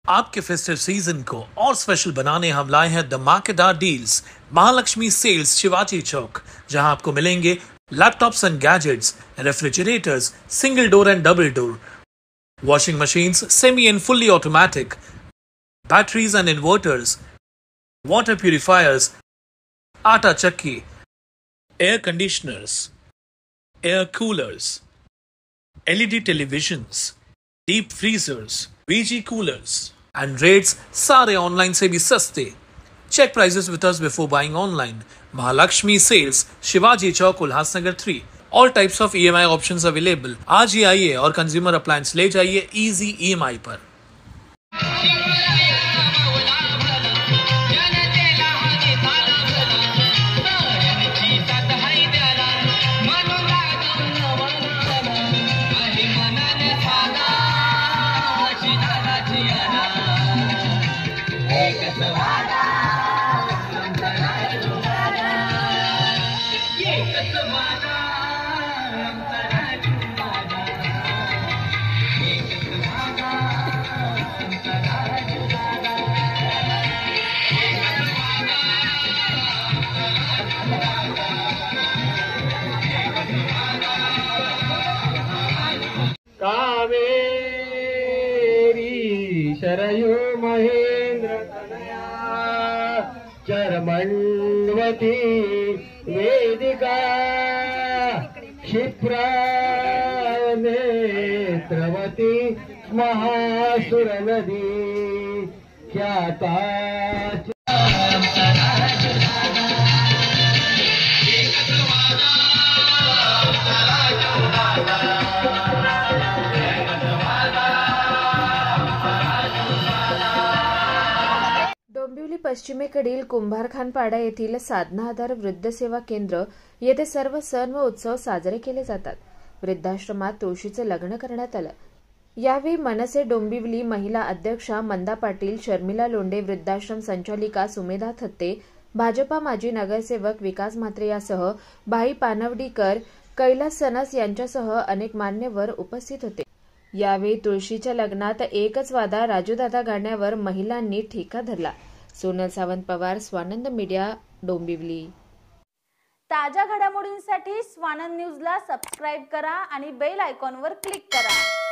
आपके festive season को और स्पेशल बनाने हम लाए हैं धमाकेदार डील्स। महालक्ष्मी सेल्स शिवाजी चौक, जहां आपको मिलेंगे laptops end gadgets, refrigerators single door end double door, washing machines semi and fully automatic, batteries and inverters, water purifiers, atta chakki, air conditioners, air coolers, LED televisions, deep freezers, VG coolers, and rates सारे online से भी सस्ते। Check prices with us before buying online. Mahalakshmi Sales, Shivaji Chowk, Ulhasnagar 3. All types of EMI options available. आज ही आइए और consumer appliance ले जाइए easy EMI पर। कावेरी शरयू महेंद्र तनया चरमण्वती वेदिका क्षिप्रा नेत्रवती महासुर नदी ख्याता डोंबिवली पश्चिमेकडील कुंभारखानपाडा येथील साधना आधार वृद्ध सेवा केंद्र येथे सर्व सण व उत्सव साजरे केले जातात। वृद्धाश्रमात तुळशीचे लग्न करण्यात आलं। यावेळी मनसे डोंबिवली महिला अध्यक्षा मंदा पाटील, शर्मिला लोंढे, वृद्धाश्रम संचालिका सुमेधा थत्ते, भाजपा माजी नगरसेवक विकास म्हात्रे यासह भाई पानवडीकर, कैलास सनस यांच्यासह अनेक मान्यवर उपस्थित होते। यावेळी तुळशीच्या लग्नात एकच वादा राजूदादा गाण्यावर महिलांनी ठेका धरला। सोनल सावंत पवार, स्वानंद मीडिया, डोंबिवली। ताज्या घडामोडींसाठी स्वानंद न्यूजला सबस्क्राइब करा आणि बेल आयकॉनवर क्लिक करा।